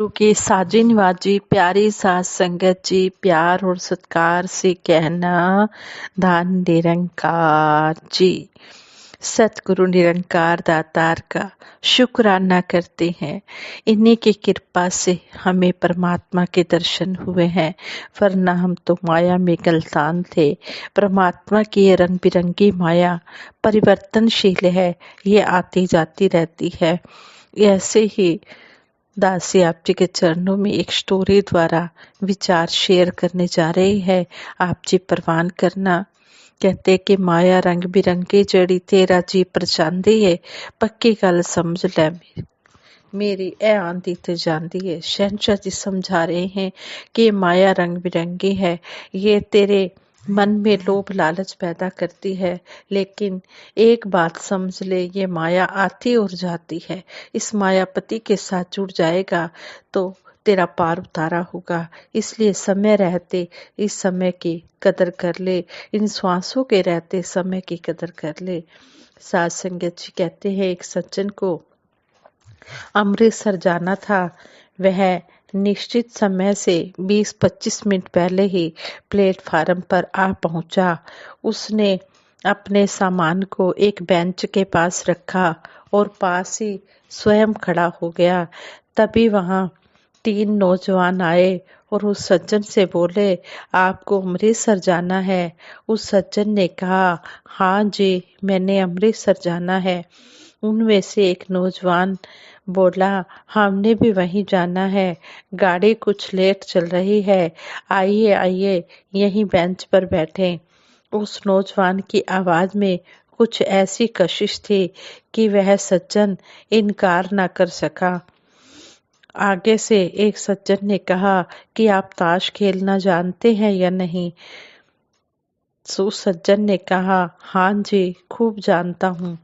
गुरु की साजी निवाजी प्यारी सास संगत जी, प्यार और सत्कार से कहना धन निरंकार जी। सतगुरु निरंकार दातार का शुक्राना करते हैं। इन्हीं की कृपा से हमें परमात्मा के दर्शन हुए हैं, वरना हम तो माया में गलतान थे। परमात्मा की ये रंग बिरंगी माया परिवर्तनशील है, ये आती जाती रहती है। ऐसे ही दासी आप जी के चरणों में एक स्टोरी द्वारा विचार शेयर करने जा रही है। आप जी परवान करना। कहते कि माया रंग बिरंगी जड़ी तेरा जी परचांदी है, पक्की गल समझ ले मेरी ए आंधी ते जांदी है। शहनशाह जी समझा रहे हैं कि माया रंग बिरंगी है, ये तेरे मन में लोभ लालच पैदा करती है, लेकिन एक बात समझ ले, ये माया आती और जाती है। इस मायापति के साथ जुड़ जाएगा तो तेरा पार उतारा होगा। इसलिए समय रहते इस समय की कदर कर ले, इन श्वासों के रहते समय की कदर कर ले। साध संगत जी कहते हैं एक सज्जन को अमृतसर जाना था। वह निश्चित समय से 20-25 मिनट पहले ही प्लेटफार्म पर आ पहुंचा। उसने अपने सामान को एक बेंच के पास रखा और पास ही स्वयं खड़ा हो गया। तभी वहां 3 नौजवान आए और उस सज्जन से बोले, आपको अमृतसर जाना है? उस सज्जन ने कहा, हाँ जी, मैंने अमृतसर जाना है। उनमें से एक नौजवान बोला, हमने भी वहीं जाना है, गाड़ी कुछ लेट चल रही है, आइए आइए यहीं बेंच पर बैठें। उस नौजवान की आवाज में कुछ ऐसी कशिश थी कि वह सज्जन इनकार न कर सका। आगे से एक सज्जन ने कहा कि आप ताश खेलना जानते हैं या नहीं? उस सज्जन ने कहा, हाँ जी, खूब जानता हूँ।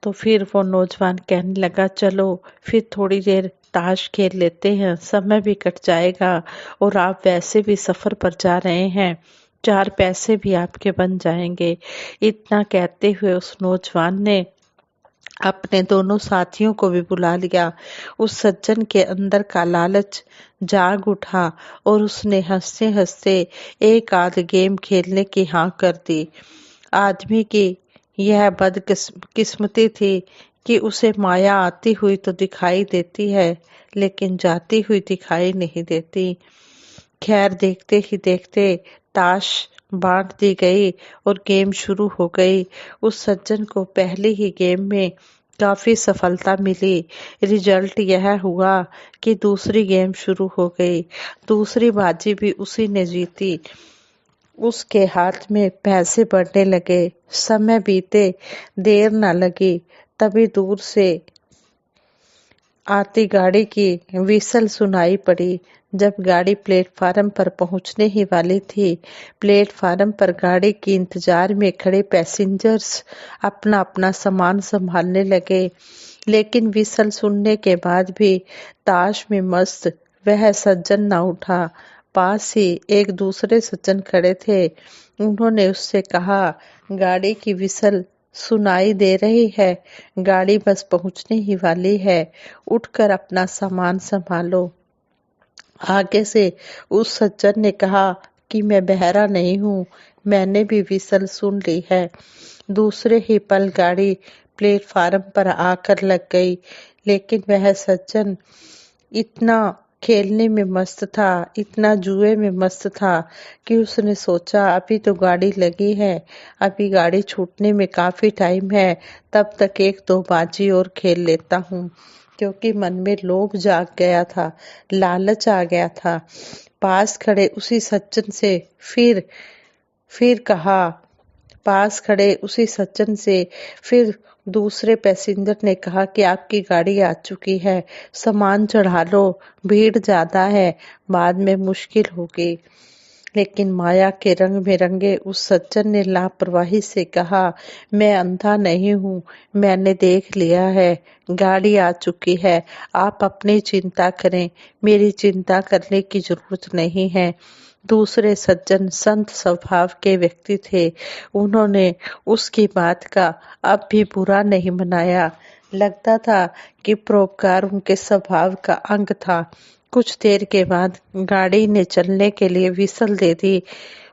तो फिर वो नौजवान कहने लगा, चलो फिर थोड़ी देर ताश खेल लेते हैं, समय भी कट जाएगा और आप वैसे भी सफर पर जा रहे हैं, 4 पैसे भी आपके बन जाएंगे। इतना कहते हुए उस नौजवान ने अपने दोनों साथियों को भी बुला लिया। उस सज्जन के अंदर का लालच जाग उठा और उसने हंसते हंसते एक आध गेम खेलने की हाँ कर दी। आदमी की यह बदकिस्मती थी कि उसे माया आती हुई तो दिखाई देती है, लेकिन जाती हुई दिखाई नहीं देती। खैर, देखते ही देखते ताश बांट दी गई और गेम शुरू हो गई। उस सज्जन को पहली ही गेम में काफी सफलता मिली। रिजल्ट यह हुआ कि दूसरी गेम शुरू हो गई। दूसरी बाजी भी उसी ने जीती। उसके हाथ में पैसे बढ़ने लगे। समय बीते, देर न लगी, तभी दूर से आती गाड़ी की व्हिसल सुनाई पड़ी। जब गाड़ी प्लेटफार्म पर पहुंचने ही वाली थी, प्लेटफार्म पर गाड़ी के इंतजार में खड़े पैसेंजर्स अपना अपना सामान संभालने लगे। लेकिन व्हिसल सुनने के बाद भी ताश में मस्त वह सज्जन न उठा। पास ही एक दूसरे सज्जन खड़े थे। उन्होंने उससे कहा, गाड़ी की व्हिसल सुनाई दे रही है, गाड़ी बस पहुंचने ही वाली है, उठकर अपना सामान संभालो। आगे से उस सज्जन ने कहा कि मैं बहरा नहीं हूँ, मैंने भी व्हिसल सुन ली है। दूसरे ही पल गाड़ी प्लेटफार्म पर आकर लग गई। लेकिन वह सज्जन इतना खेलने में मस्त था, इतना जुए में मस्त था कि उसने सोचा, अभी तो गाड़ी लगी है, अभी गाड़ी छूटने में काफी टाइम है, तब तक 1-2 बाजी और खेल लेता हूँ। क्योंकि मन में लोभ जाग गया था, लालच आ गया था। पास खड़े उसी सज्जन से फिर दूसरे पैसेंजर ने कहा कि आपकी गाड़ी आ चुकी है, सामान चढ़ा लो, भीड़ ज्यादा है, बाद में मुश्किल होगी। लेकिन माया के रंग में रंगे उस सज्जन ने लापरवाही से कहा, मैं अंधा नहीं हूँ, मैंने देख लिया है, गाड़ी आ चुकी है, आप अपनी चिंता करें, मेरी चिंता करने की जरूरत नहीं है। दूसरे सज्जन संत स्वभाव के व्यक्ति थे। उन्होंने उसकी बात का अब भी बुरा नहीं मनाया, लगता था कि परोपकार उनके स्वभाव का अंग था। कुछ देर के बाद गाड़ी ने चलने के लिए व्हिसल दे दी।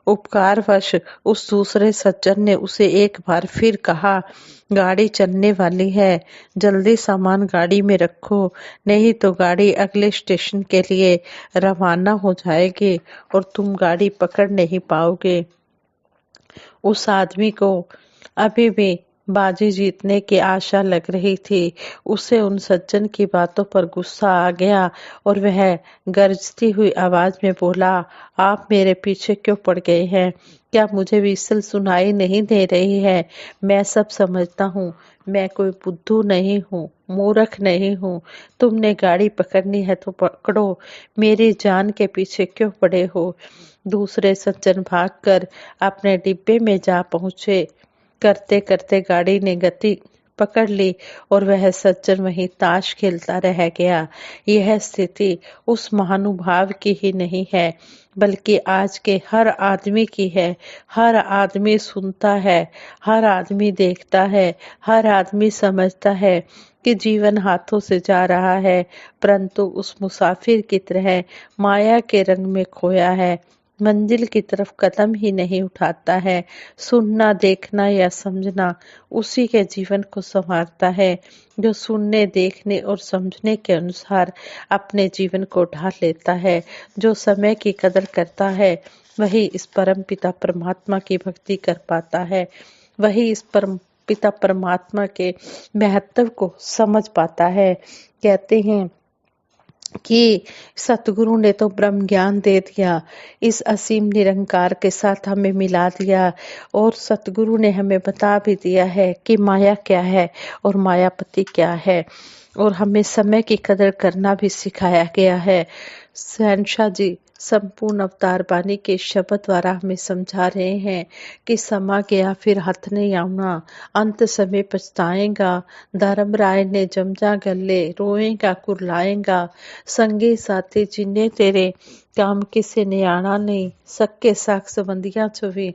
उपकारवश उस दूसरे सज्जन ने उसे एक बार फिर कहा, गाड़ी चलने वाली है, जल्दी सामान गाड़ी में रखो, नहीं तो गाड़ी अगले स्टेशन के लिए रवाना हो जाएगी और तुम गाड़ी पकड़ नहीं पाओगे। उस आदमी को अभी भी बाजी जीतने की आशा लग रही थी। उसे उन सज्जन की बातों पर गुस्सा आ गया और वह गरजती हुई आवाज में बोला, आप मेरे पीछे क्यों पड़ गए हैं? क्या मुझे व्हिसल सुनाई नहीं दे रही है? मैं सब समझता हूँ। मैं कोई बुद्धू नहीं हूँ, मूर्ख नहीं हूँ। तुमने गाड़ी पकड़नी है तो पकड़ो, मेरी जान के पीछे क्यों पड़े हो? दूसरे सज्जन भागकर अपने डिब्बे में जा पहुंचे। करते करते गाड़ी ने गति पकड़ ली और वह सज्जन वहीं ताश खेलता रह गया। यह स्थिति उस महानुभाव की ही नहीं है, बल्कि आज के हर आदमी की है। हर आदमी सुनता है, हर आदमी देखता है, हर आदमी समझता है कि जीवन हाथों से जा रहा है, परंतु उस मुसाफिर की तरह माया के रंग में खोया है। मंजिल की तरफ कदम ही नहीं उठाता है। सुनना, देखना या समझना उसी के जीवन को संवारता है, जो सुनने, देखने और समझने के अनुसार अपने जीवन को ढाल लेता है। जो समय की कदर करता है, वही इस परम पिता परमात्मा की भक्ति कर पाता है। वही इस परम पिता परमात्मा के महत्व को समझ पाता है। कहते हैं कि सतगुरु ने तो ब्रह्म ज्ञान दे दिया, इस असीम निरंकार के साथ हमें मिला दिया, और सतगुरु ने हमें बता भी दिया है कि माया क्या है और मायापति क्या है, और हमें समय की कदर करना भी सिखाया गया है। शहंशाह जी संपूर्ण अवतार बानी के शब्द द्वारा हमें समझा रहे हैं कि समा गया फिर हाथ नहीं आउना, अंत समय पछताएगा, धर्म राय ने जमजा गले, रोएगा कुरलाएगा, संगी साथी जिन्ने तेरे काम किसे ने आना नहीं, सक्के साख संबंधियां चो भी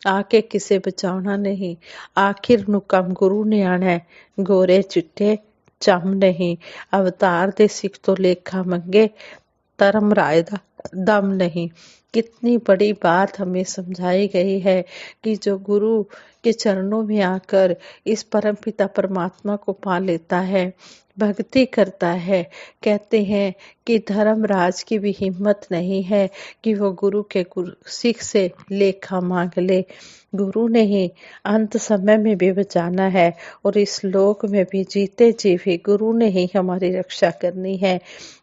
आके किसे बचाना नहीं, आखिर नु कम गुरु ने आना है, गोरे चिट्टे चम नहीं, अवतार दे सिख तो लेखा मंगे, धर्म राय दा दम नहीं। कितनी बड़ी बात हमें समझाई गई है कि जो गुरु के चरणों में आकर इस परम पिता परमात्मा को पा लेता है, भक्ति करता है, कहते हैं कि धर्मराज की भी हिम्मत नहीं है कि वो गुरु के सिख से लेखा मांग ले। गुरु ने ही अंत समय में भी बचाना है और इस लोक में भी जीते जी भी गुरु ने ही हमारी रक्षा करनी है।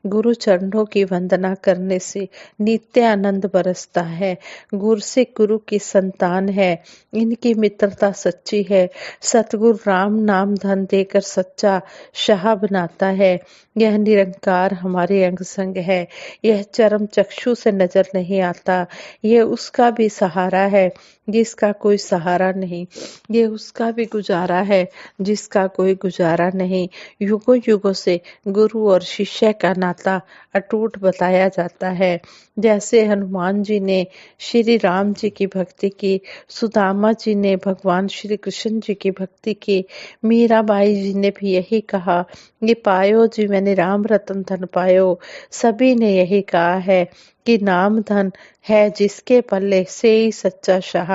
गुरु चरणों की वंदना करने से नित्य आनंद बरसता है। गुरु से गुरु की संतान है, इनकी मित्रता सच्ची है। सतगुरु राम नाम धन देकर सच्चा शाह बनाता है। यह निरंकार हमारे अंग संग है। यह चरम चक्षु से नजर नहीं आता। यह उसका भी सहारा है जिसका कोई सहारा नहीं। ये उसका भी गुजारा है जिसका कोई गुजारा नहीं। युगों युगों से गुरु और शिष्य का नाता अटूट बताया जाता है। जैसे हनुमान जी ने श्री राम जी की भक्ति की, सुदामा जी ने भगवान श्री कृष्ण जी की भक्ति की, मीराबाई जी ने भी यही कहा, ये पायो जी मैंने राम रतन धन पायो। सभी ने यही कहा है कि नाम धन है जिसके पल्ले से ही सच्चा शाह।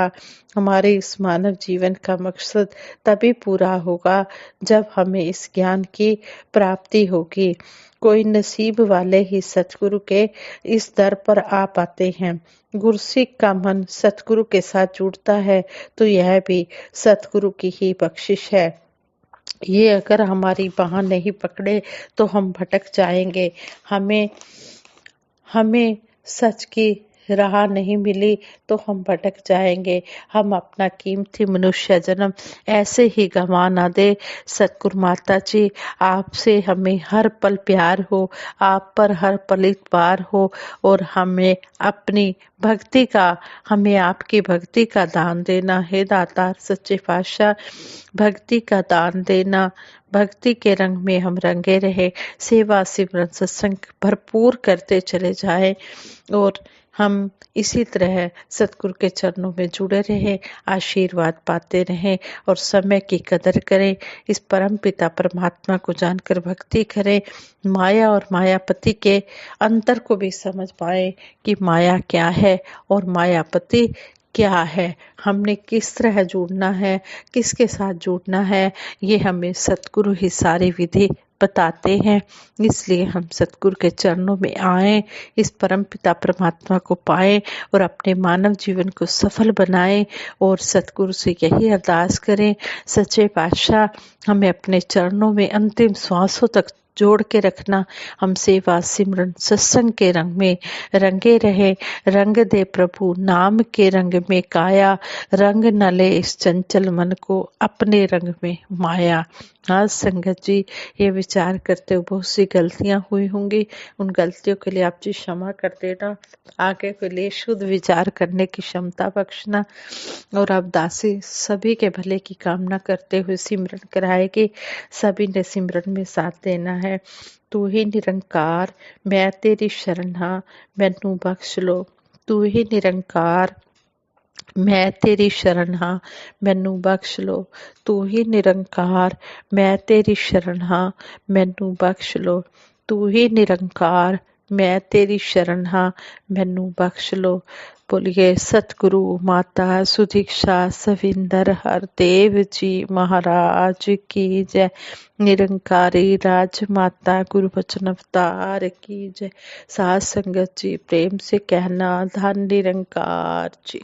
हमारे इस मानव जीवन का मकसद तभी पूरा होगा जब हमें इस ज्ञान की प्राप्ति होगी। कोई नसीब वाले ही सतगुरु के इस दर पर आ पाते हैं। गुरसिक का मन सतगुरु के साथ जुड़ता है तो यह भी सतगुरु की ही बख्शिश है। ये अगर हमारी बाह नहीं पकड़े तो हम भटक जाएंगे। हमें हमें सच की राह नहीं मिली तो हम भटक जाएंगे। हम अपना कीमती मनुष्य जन्म ऐसे ही गंवा ना दे। सतगुरु माता जी आपसे हमें हर पल प्यार हो, आप पर हर पल इतबार हो, और हमें अपनी भक्ति का, हमें आपकी भक्ति का दान देना है दातार सच्चे पातशाह। भक्ति का दान देना, भक्ति के रंग में हम रंगे रहे, सेवा सिमरन सत्संग भरपूर करते चले जाएं और हम इसी तरह सतगुरु के चरणों में जुड़े रहें, आशीर्वाद पाते रहें और समय की कदर करें। इस परम पिता परमात्मा को जानकर भक्ति करें, माया और मायापति के अंतर को भी समझ पाए कि माया क्या है और मायापति क्या है, हमने किस तरह जुड़ना है, किसके साथ जुड़ना है, ये हमें सतगुरु ही सारी विधि बताते हैं। इसलिए हम सतगुरु के चरणों में आए, इस परम पिता परमात्मा को पाएं और अपने मानव जीवन को सफल बनाएं और सतगुरु से यही अरदास करें, सच्चे पातशाह हमें अपने चरणों में अंतिम श्वासों तक जोड़ के रखना। हम सेवा सिमरन सत्संग के रंग में रंगे रहे, रंग दे प्रभु नाम के रंग में काया, रंग न ले इस चंचल मन को अपने रंग में माया। हाँ संगत जी, ये विचार करते हुए बहुत सी गलतियां हुई होंगी, उन गलतियों के लिए आप जी क्षमा कर देना, आगे के लिए शुद्ध विचार करने की क्षमता बख्शना। और अब दासी सभी के भले की कामना करते हुए सिमरन कराएगी, सभी ने सिमरन में साथ देना है। तू ही निरंकार मैं तेरी शरण हाँ, मैनू बख्श लो। तू ही निरंकार मैं तेरी शरण हाँ, मैनू बख्श लो। तू ही निरंकार मैं तेरी शरण हाँ, मैनू बख्श लो। तू ही निरंकार मैं तेरी शरण हाँ, मैनू बख्श लो। बोलिए सतगुरु माता सुदीक्षा सविंदर हरदेव जी महाराज की जय। निरंकारी राजमाता गुरु वचन अवतार की जय। साध संगत जी प्रेम से कहना धन निरंकार जी।